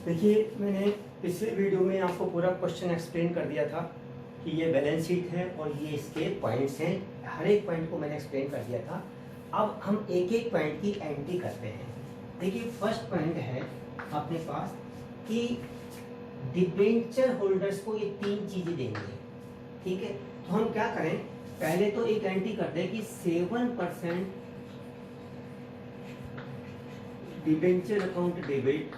देखिए, मैंने पिछले वीडियो में आपको पूरा क्वेश्चन एक्सप्लेन कर दिया था कि ये बैलेंस शीट है और ये इसके पॉइंट्स हैं। हर एक पॉइंट को मैंने एक्सप्लेन कर दिया था। अब हम एक एक पॉइंट की एंट्री करते हैं। देखिए, फर्स्ट पॉइंट है अपने पास कि डिबेंचर होल्डर्स को ये तीन चीज़ें देंगे। ठीक है, तो हम क्या करें, पहले तो एक एंट्री करते हैं कि 7% debenture account debit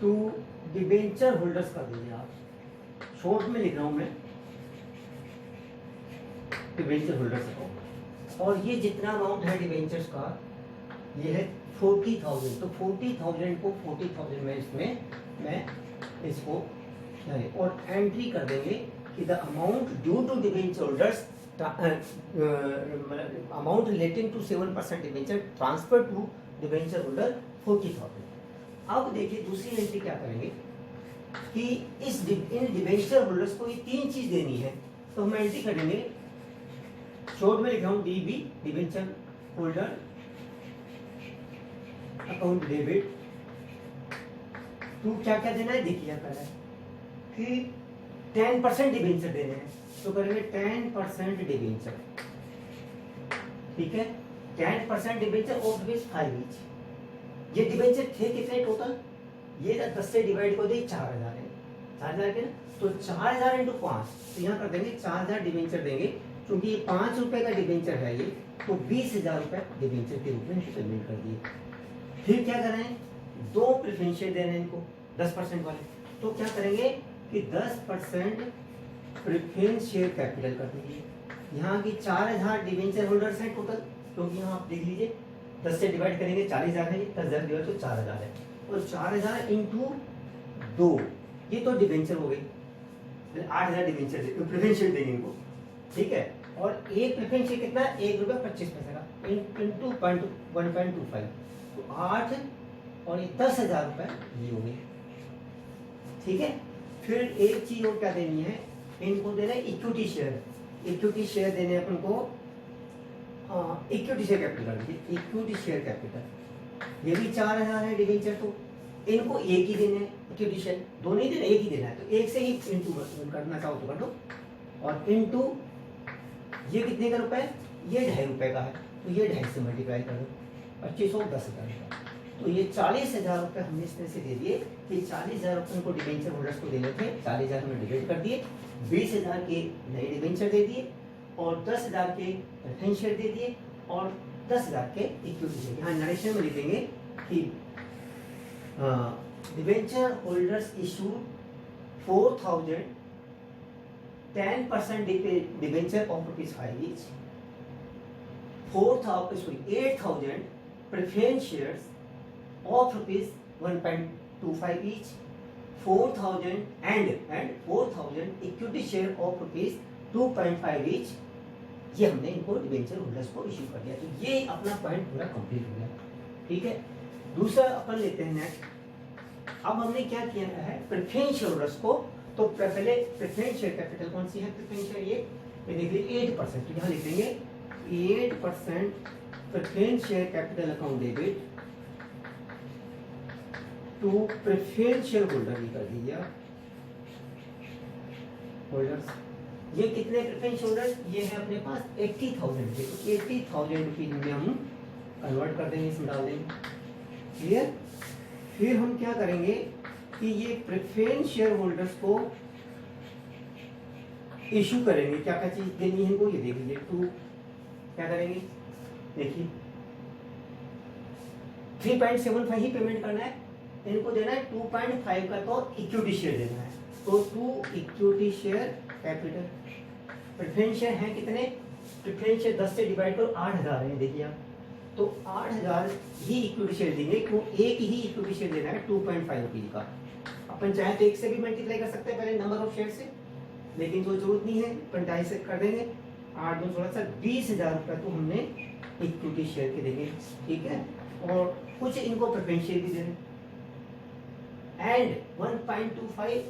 to debenture holders कर दीजिए। आप शॉर्ट में लिख रहा हूं मैं, डिबेंचर होल्डर्स अकाउंट। और ये जितना अमाउंट है डिबेंचर्स का, ये है 40,000। तो 40,000 को 40,000 में इसमें मैं इसको और एंट्री कर देंगे कि the amount due to debenture holders, amount relating to 7% debenture transfer to debenture holder 40,000। अब देखिए दूसरी एंट्री क्या करेंगे कि इन डिबेंचर होल्डर्स को ये तीन चीज देनी है। तो हम एंट्री करेंगे, शॉर्ट में लिख रहा हूं DB, debenture holder account debit to क्या क्या देना है। देखिए पहले कि 10% डिबेंचर देने हैं, तो करेंगे 10% डिबेंचर। ठीक है, 10% डिबेंचर ऑफ विच 5 ईच। ये डिबेंचर थे कितने टोटल, ये 10 से डिवाइड कर दिए 4,000 है, 4,000 के ना, तो 4,000 इंटू 5, तो यहाँ कर देंगे 4,000 डिबेंचर देंगे। क्योंकि ये 5 रुपए का डिबेंचर है ये, तो 20,000 रुपए डिबेंचर के रूप में पेमेंट कर दिए। फिर क्या कर रहे हैं, दो प्रेफरेंस शेयर दे रहे हैं इनको 10% वाले, तो क्या करेंगे कि 10% प्रेफरेंस शेयर कैपिटल कर दीजिए। यहाँ की 4,000 डिबेंचर होल्डर्स हैं टोटल, क्योंकि यहाँ आप देख लीजिए 10 से डिवाइड करेंगे 40,000 है, 10,000 डिवाइड तो 4,000 है, और 4,000 इंटू 2, ये तो डिबेंचर हो गई, 8,000 डिबेंचर प्रेफरेंस शेयर देंगे इनको। ठीक है, और एक प्रेफरेंस शेयर कितना है, ₹1.25 का इंटू 1.25, तो 8 और 10,000 रुपए ये हो गए। ठीक है, फिर एक चीज और क्या देनी है, इनको देना है इक्विटी शेयर। इक्विटी शेयर देने अपन को equity share capital, equity share capital ये भी 4,000 है डिबेंचर, तो इनको एक ही देने हैं इक्विटी शेयर, दो नहीं देना, एक ही देना है, तो एक से ही इंटू करना चाहो तो कर दो। और इंटू ये कितने का रुपए, ये ₹2.5 का है, तो ये 2.5 से मल्टीप्लाई कर दो, 25 और 10,000 रुपये, तो ये 40,000 रुपये हमने इस तरह से दे दिए कि 40,000 रुपये उनको डिबेंचर होल्डर्स को देने थे, 40,000 हमने डिवाइड कर दिए, 20,000 के नए डिबेंचर दे दिए, और 10,000 के प्रेफरेंस शेयर दे दिए, और 10,000 के इक्विटी शेयर। यहाँ नरेशन में लिखेंगे कि debenture holders issue 4,000 10% debenture of ₹5 each, 8,000 preference shares of ₹1.25 each, 4,000 and 4,000 equity share of ₹2.5 each। ये हमने इनको डिबेंचर होल्डर्स को इश्यू कर दिया। तो ये अपना पॉइंट पूरा कंप्लीट हो गया। ठीक है, दूसरा अपन लेते हैं नेक्स्ट। अब हमने क्या किया है प्रेफरेंस होल्डर्स को, तो पहले प्रेफरेंस शेयर कैपिटल कौन सी है, प्रेफरेंस शेयर ये देख लीजिए 8%, तो यहाँ लिख देंगे 8% preference share capital account debit to preference share holder भी कर दीजिए होल्डर्स। ये कितने प्रेफरेंस होल्डर्स, ये है अपने पास 80,000 के, तो 80,000 रुपीज में हम कन्वर्ट कर देंगे, इसमें डाल देंगे। क्लियर, फिर हम क्या करेंगे कि ये प्रेफरेंस शेयर होल्डर्स को इशू करेंगे। क्या क्या चीज देनी है इनको, ये देख लीजिए, टू क्या करेंगे, देखिए 3.75 ही पेमेंट करना है, इनको देना है 2.5 का, तो इक्विटी शेयर देना है, तो 2 equity share capital. Preference share है कितने, प्रेफरेंस शेयर 10 से डिवाइड करो 8,000 है, देखिए आप, तो 8,000 ही इक्विटी शेयर देंगे, क्यों एक ही इक्विटी शेयर देना है 2.5 रुपीज का। अपन चाहे तो एक से भी मल्टीप्लाई कर सकते हैं पहले नंबर ऑफ शेयर से, लेकिन कोई जरूरत नहीं है, अपन 2.5 से कर देंगे, 8 2 16 20,000 रुपये तो हमने इक्विटी शेयर के देंगे। ठीक है, और कुछ इनको प्रेफरेंस शेयर भी देंगे, एंड 1.25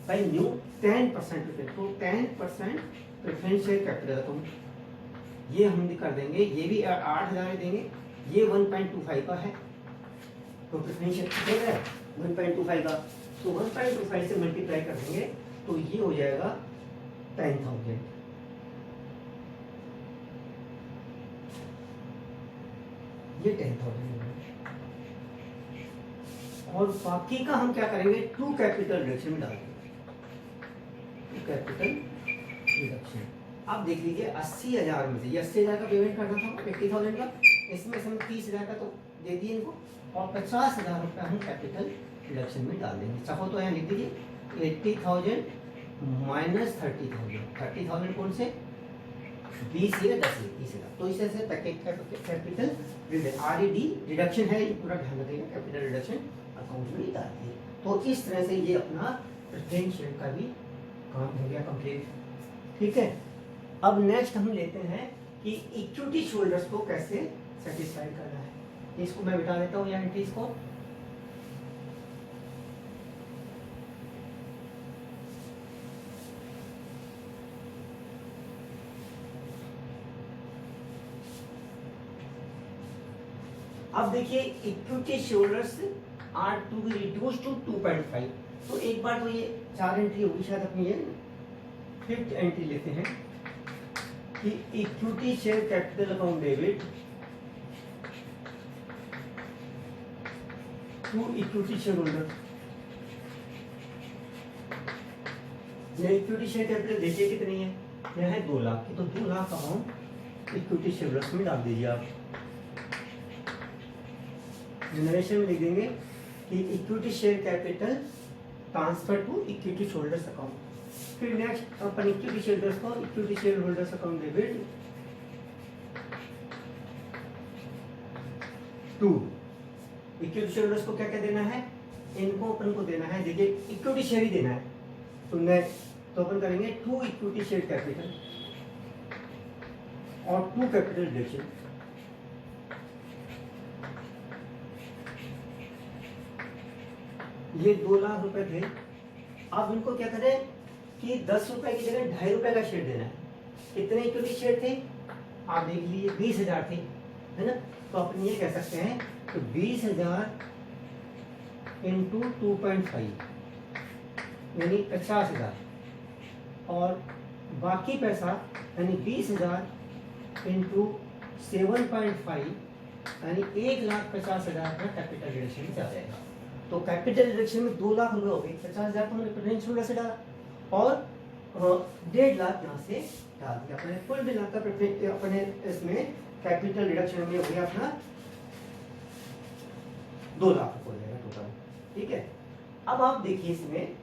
बाई न्यू 10%, तो 10% प्रेफरेंस शेयर कैपिटल अकाउंट, ये हम कर देंगे, ये भी 8,000 देंगे, ये 1.25 का है, तो प्रेफरेंशियल देख रहे हैं 1.25 का, तो 1.25 से मल्टीप्लाई कर देंगे तो ये हो जाएगा 10,000। ये 10,000 और बाकी का हम क्या करेंगे, टू कैपिटल रिडक्शन में डालेंगे, टू कैपिटल रिडक्शन। अब देख लीजिए 80,000 में से ये 80,000 का पेमेंट करना था 80,000 का, इसमें से हम 30,000 का तो दे दिए इनको और 50,000 रुपये हम कैपिटल रिडक्शन में डाल देंगे। चाहो तो यहाँ लिख दीजिए 80,000 माइनस 30,000। 30,000 कौन से 20 या 10 30,000, तो इसे से कैपिटल RED रिडक्शन है, ये पूरा ध्यान रखिएगा, कैपिटल रिडक्शन अकाउंट में डाल दिए। तो इस तरह से ये अपना प्रेफरेंस शेयर का भी काम हो गया कंप्लीट। ठीक है, अब नेक्स्ट हम लेते हैं कि इक्विटी शोल्डर्स को कैसे सेटिस्फाई करना है। इसको मैं बिठा देता हूँ यहाँ एंट्रीज को। अब देखिए equity shareholders are to be reduce to 2.5। तो एक बार तो ये 4 एंट्री होगी शायद अपनी, ये 5th एंट्री लेते हैं कि equity share capital account debit to equity share holder. Equity share capital देखिए कितनी है, यह है 2 लाख की, तो 2 lakh amount equity share holders में डाल दीजिए आप। जनरेशन में लिख देंगे कि equity share capital transfer to equity holders account. फिर नेक्स्ट अपन इक्विटी शेयर होल्डर्स को equity share holders account debit to equity share holders को क्या क्या देना है, इनको अपन को देना है, देखिए इक्विटी शेयर ही देना है, तो नेक्स्ट तो अपन करेंगे टू इक्विटी शेयर कैपिटल और टू कैपिटल रिडक्शन। ये 2 लाख रुपए थे, अब इनको क्या करें कि 10 रुपए की जगह 2.5 रुपए का शेयर देना है। कितने इक्विटी शेयर थे आप देख लीजिए, 20,000 थे, है ना। तो अपन ये कह सकते हैं तो 20,000 इंटू 2.5 यानी 50,000 और बाकी पैसा यानी 20,000 इंटू 7.5 यानी 1,50,000 का कैपिटल रिडक्शन में जा जाएगा। तो कैपिटल रिडक्शन में 2 लाख रुपए हो गए, 50,000 को मैंने प्रेफरेंस शेयर से डाला और 1.5 लाख यहाँ से डाल दिया। अपने कुल मिलाकर अपने इसमें कैपिटल रिडक्शन में हो गया अपना 2 लाख हो जाएगा टोटल। ठीक है, अब आप देखिए इसमें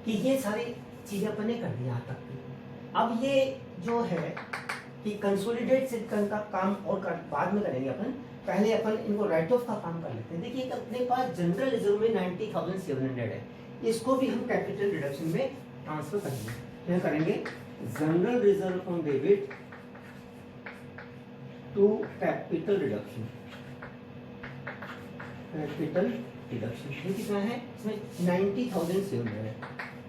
कि ये सारी चीजें अपने कर दी यहाँ तक। अब ये जो है कि कंसोलिडेट से का काम और बाद में करेंगे अपन, पहले अपन इनको राइट ऑफ का काम कर लेते हैं। देखिए अपने पास जनरल रिजर्व में 90,700 है, इसको भी हम कैपिटल रिडक्शन में ट्रांसफर करेंगे। क्या करेंगे, general reserve on debit to capital reduction. Capital reduction ये कितना है, इसमें 90,700 है,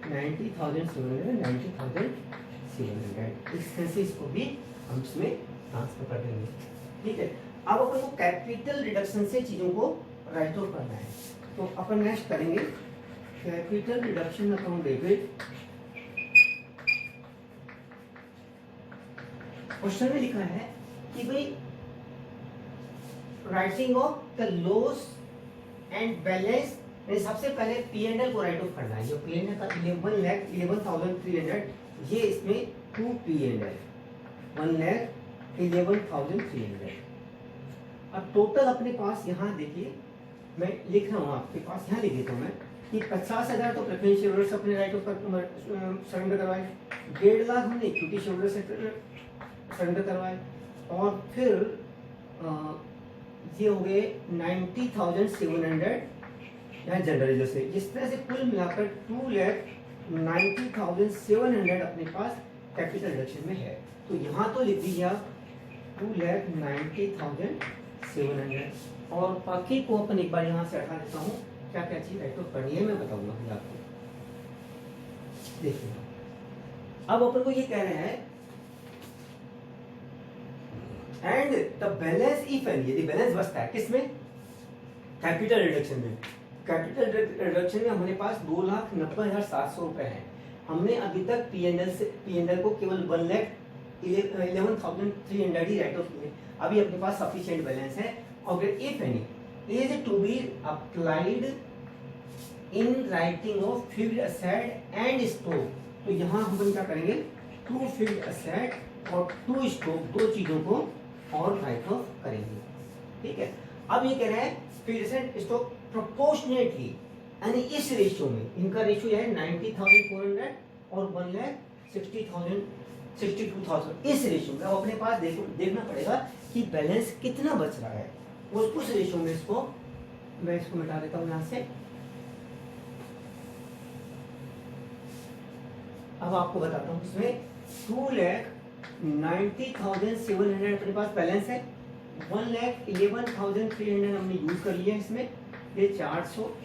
90,700 90,700 इस तरह से इसको भी हम इसमें ट्रांसफर कर देंगे। ठीक है, अब अपन को कैपिटल रिडक्शन से चीजों को राइट ऑफ करना है, तो अपन नेक्स्ट करेंगे capital reduction account debit. Question में लिखा है कि भाई writing of the loss and balance, सबसे पहले P&L को राइट ऑफ करना है। जो P&L का 11,11,300 ये इसमें 2 P&L 1,11,300। अब टोटल अपने पास यहाँ देखिए मैं लिख रहा हूँ आपके पास, यहाँ लिख देता हूँ मैं कि 50,000 तो प्रेफरेंस शेयरहोल्डर्स अपने राइट ऑफ सरेंडर करवाए, 1.5 लाख हमने इक्विटी शेयरहोल्डर्स सरेंडर करवाए और फिर ये हो गए 90,700 यहाँ जनरल रिजर्व से। इस तरह से कुल मिलाकर 2,90,700 अपने पास कैपिटल रिडक्शन में है। तो यहाँ तो लिख दीजिए आप 2,90,700 और बाकी को अपन एक बार यहाँ से हटा देता हूँ। क्या क्या चीज राइट ऑफ करनी है मैं बताऊंगा फिर आपको। देखिए अब अपन को ये कह रहे हैं and the balance if any, यदि बैलेंस बचता है किसमें, कैपिटल रिडक्शन में, कैपिटल रिडक्शन में हमारे पास 2,90,700 रुपए है। हमने अभी तक पीएनएल को केवल 1,11,300 ही राइट ऑफ किए। अभी अपने पास सफिशिएंट बैलेंस है। और if any is to be applied in writing off fixed asset and stock, तो यहाँ हम क्या करेंगे, टू फिक्स्ड एसेट और टू स्टॉक, दो चीजों को और राइट ऑफ करेंगे। ठीक है, अब ये कह रहे हैं फिक्स्ड एसेट स्टॉक प्रोपोर्शनेटली, यानी इस रेशियो में, इनका रेशियो है 90,400 और 1,60,000 इस रेशियो में। अब अपने पास देखना पड़ेगा कि बैलेंस कितना बच रहा है, उस रेशियो में इसको मैं इसको मिटा देता हूँ यहाँ से। अब आपको बताता हूँ, इसमें 2,90,700 अपने पास बैलेंस है, 1,11,300 हमने यूज कर लिया है इसमें, ये 400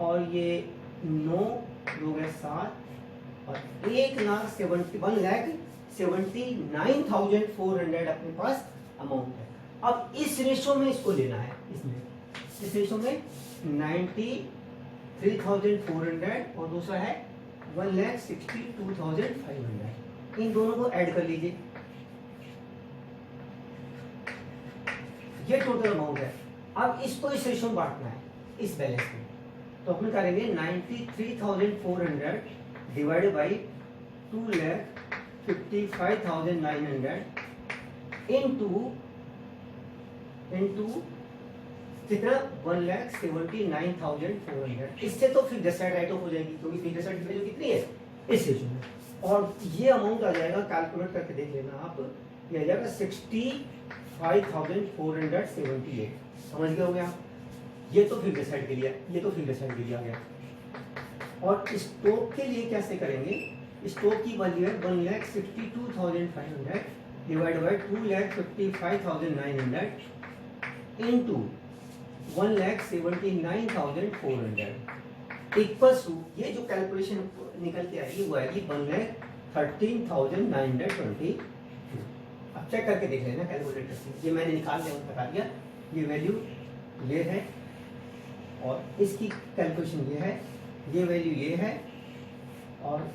और ये 9 लोग हैं 7 और 1,79,400 अपने पास अमाउंट है। अब इस रेशो में इसको लेना है, इसमें इस रेशो में 93,400 और दूसरा है 1,62,500, इन दोनों को ऐड कर लीजिए, ये टोटल अमाउंट है। अब इसको इस रेशो में बांटना है, इस बैलेंस में, तो अपने करेंगे 93,400 डिवाइडेड बाई 2,55,900 इनटू कितना 1,79,400। इससे तो फिर डिसाइड राइट ऑफ हो जाएगी, क्योंकि फिर डिसाइड की वैल्यू कितनी है इस रेशो में। और ये अमाउंट आ जाएगा, कैलकुलेट करके देख लेना आप, ये आ जाएगा 65,478। समझ गए हो गया? ये तो फिर डिसाइड के लिए, ये तो फिर डिसाइड के लिए आ गया। और स्टॉक के लिए कैसे करेंगे, स्टॉक की वैल्यू है 1,62,500 divide by 2,55,900 into 1,79,400 equals to, ये जो कैलकुलेशन निकल के आएगी वो आएगी 1,13,920। अब चेक करके देख लेना कैलकुलेटर से, ये मैंने निकाल दिया, बता दिया, ये वैल्यू ये है और इसकी कैलकुलेशन ये है, ये वैल्यू ये है और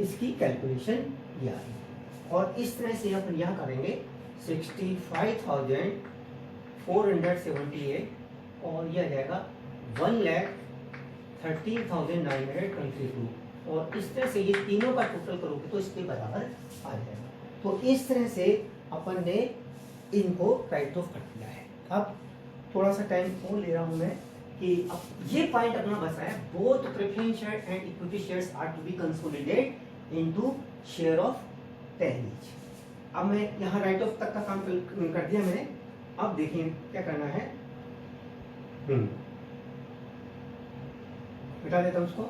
इसकी कैलकुलेशन ये आ रही है। और इस तरह से अपन यहाँ करेंगे 65,478 और यह आ जाएगा 1,13,922 और इस तरह से ये तीनों का टोटल करोगे तो इसके बराबर आ जाएगा। तो इस तरह से अपन ने इनको राइट ऑफ कर दिया है। अब थोड़ा सा टाइम और ले रहा हूँ मैं कि अब ये पॉइंट अपना बचा है, both preference share and equity shares are to be consolidated into share of 10 each. अब मैं यहाँ राइट ऑफ तक का काम कर दिया मैंने। अब देखिए क्या करना है, मिटा देता हूँ उसको।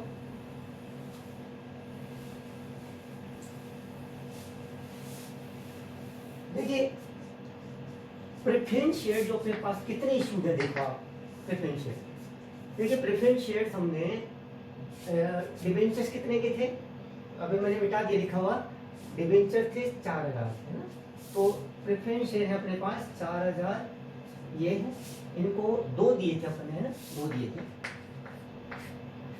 देखिए प्रेफरेंस शेयर जो अपने पास कितने इशूड है, देखो आप प्रेफरेंस शेयर, देखिए प्रेफरेंस शेयर हमने डिबेंचर्स कितने के थे, अभी मैंने मिटा दिया लिखा हुआ, डिबेंचर थे 4,000 है ना, तो प्रेफरेंस शेयर है अपने पास 4,000, ये है, इनको 2 दिए थे अपन, है ना, 2 दिए थे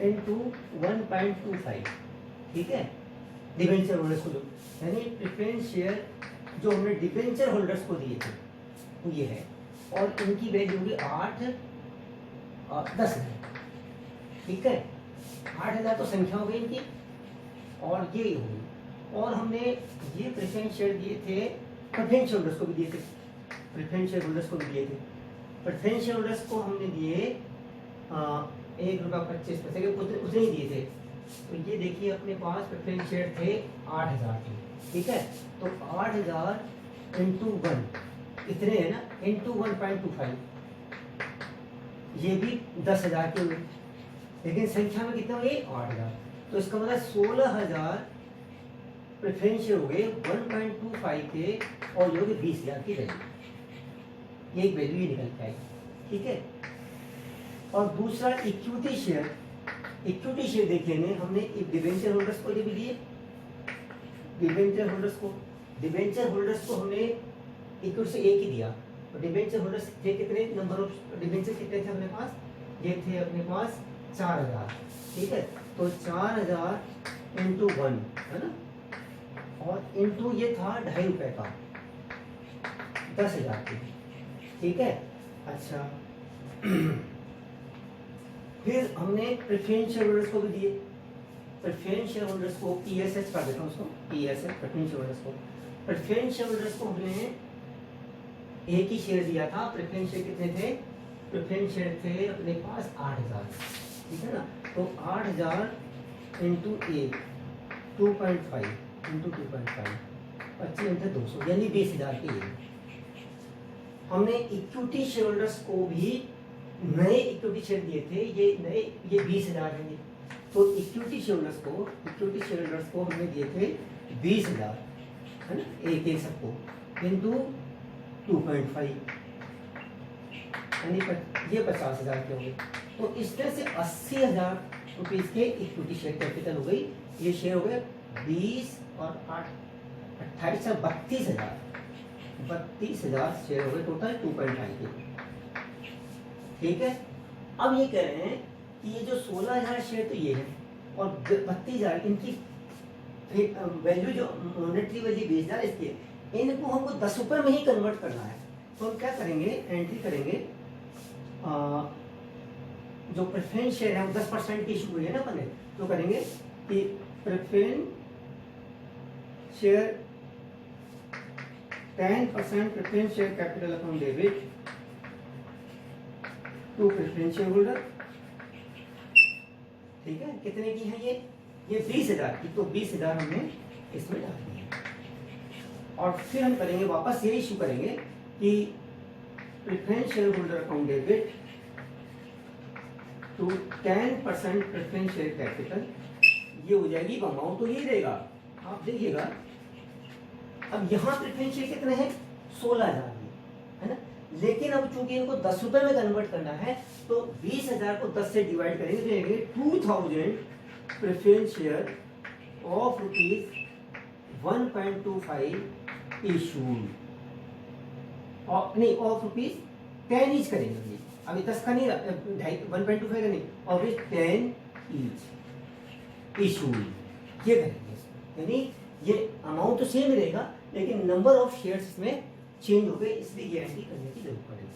इनटू 1.25, ठीक है, डिबेंचर होल्डर्स को, जो यानी प्रेफरेंस शेयर जो हमने डिबेंचर होल्डर्स को दिए थे वो ये है, और इनकी वैल्यू होगी 8 और 10,000, ठीक है, 8,000 तो संख्या हो गई इनकी और ये होगी। और हमने ये प्रेफरेंस शेयर दिए थे प्रेफरेंस होल्डर्स को भी दिए थे, प्रेफरेंस शेयर होल्डर्स को भी दिए थे, प्रेफरेंस शेयर होल्डर्स को हमने दिए ₹1.25 के उतने ही दिए थे। तो ये देखिए अपने पास प्रेफरेंस शेयर थे 8,000 के, ठीक है, तो 8,000 इंटू 1 इतने है ना, इंटू 1.25, ये भी 10,000 के हुए, लेकिन संख्या में कितना हुए 8,000, तो इसका मतलब 16,000 प्रेफरेंस शेयर हो गए 1.25 के और ये हो गए 20,000 की वैल्यू, ये एक वैल्यू ही निकल के आई, ठीक है। और दूसरा इक्विटी शेयर, इक्विटी शेयर देख लेंगे हमने डिबेंचर होल्डर्स को भी दिए, डिबेंचर होल्डर्स को हमने इक्विटी से एक ही दिया, तो डिबेंचर होल्डर्स थे कितने, नंबर ऑफ डिबेंचर कितने थे अपने पास, ये थे अपने पास 4000, ठीक है। तो 4000 इंटू 1 है ना, और इंटू ये था ₹2.5 का, 10,000 की, ठीक है। अच्छा फिर हमने प्रेफरेंस शेयर होल्डर्स को भी दिए, प्रेफरेंस शेयर होल्डर्स को PSH कर देता हूँ उसको, PSH प्रेफरेंस शेयर होल्डर्स को, प्रेफरेंस शेयर होल्डर्स को हमने एक ही शेयर दिया था। प्रेफरेंस शेयर कितने थे, प्रेफरेंस शेयर थे अपने पास 8000, ठीक है ना। तो 8000 इंटू 1 2.5 इंटू 2.5 25 इंटू 200 यानी 20,000 के ये। हमने इक्विटी शेयर होल्डर्स को भी नए इक्विटी शेयर दिए थे, ये नए, ये 20,000 हैं। तो इक्विटी शेयर होल्डर्स को हमने दिए थे 20,000, है ना, एक सबको, इंटू 2.5 यानी ये 50,000 के हो गए। तो इस तरह से 80,000 रुपीज के इक्विटी शेयर कैपिटल हो गई। ये शेयर हो गए 20 और 8 28 32,000, 32,000 शेयर हो गए टोटल 2.5 के, ठीक है। अब ये कह रहे हैं कि ये जो 16,000 शेयर तो ये है और 32,000 इनकी वैल्यू जो मॉनेटरी वैल्यू 20,000 इसकी, इनको हमको 10 रुपए में ही कन्वर्ट करना है। तो हम क्या करेंगे, एंट्री करेंगे, जो प्रेफरेंस शेयर है वो 10% की इशू हुई है ना अपने, तो करेंगे कि preference share 10% preference share capital account debit to preference share holder, ठीक है। कितने की है ये 20,000 की, तो 20,000 हमने इसमें डाल दिया। और फिर हम करेंगे वापस ये इशू करेंगे कि preference share holder account debit to 10% preference share capital, ये हो जाएगी अमाउंट तो यही रहेगा, आप देखिएगा। अब यहाँ प्रेफरेंस शेयर कितने हैं, 16,000 है ना, लेकिन अब चूंकि इनको 10 रुपए में कन्वर्ट करना है तो 20,000 को 10 से डिवाइड करेंगे, 2000 प्रेफरेंस शेयर ऑफ ₹1.25 इशूड, और नहीं ऑफ ₹10 ईच करेंगे। अभी 10 का नहीं, 1.25 का नहीं, और 10 ईच इशूड ये करेंगे। यानी ये अमाउंट तो सेम रहेगा लेकिन नंबर ऑफ शेयर्स में चेंज हो गए, इसलिए ये एंट्री करने की जरूरत पड़ेगी।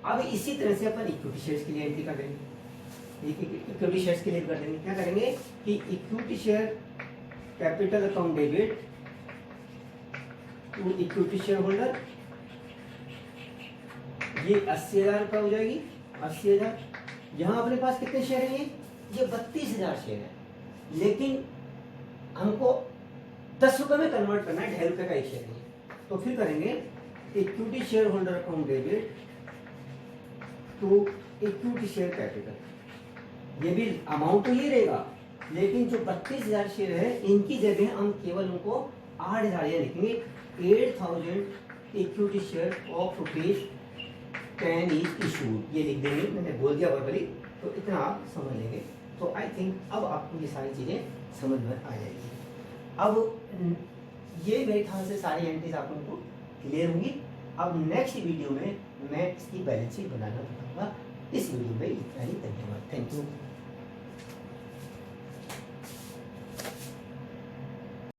अब इसी तरह से अपन इक्विटी शेयर्स के लिए एंट्री कर देंगे, इक्विटी शेयर्स के लिए कर देंगे। क्या करेंगे कि equity share capital account debit to equity share holder, ये 80,000 रुपये हो जाएगी, 80,000। यहाँ अपने पास कितने शेयर हैं, ये 32,000 शेयर है, लेकिन हमको 10 रुपए में कन्वर्ट करना है, ₹2.5 का एक शेयर है। तो फिर करेंगे equity share holder account debit to equity share capital, ये भी अमाउंट तो ये रहेगा, लेकिन जो 32,000 शेयर है इनकी जगह हम केवल उनको 8,000 लिखेंगे, 8,000 equity share of ₹10 is issued, ये लिख देंगे। मैंने बोल दिया वर्बली, तो इतना आप समझ लेंगे। तो आई थिंक अब आपको ये सारी चीजें समझ में आ जाएगी। अब ये मेरे ख्याल से सारी एंट्रीज आप लोगों को क्लियर होंगी। अब नेक्स्ट वीडियो में मैं इसकी बैलेंस शीट बनाना बताऊंगा। इस वीडियो में इतना ही, धन्यवाद, थैंक यू।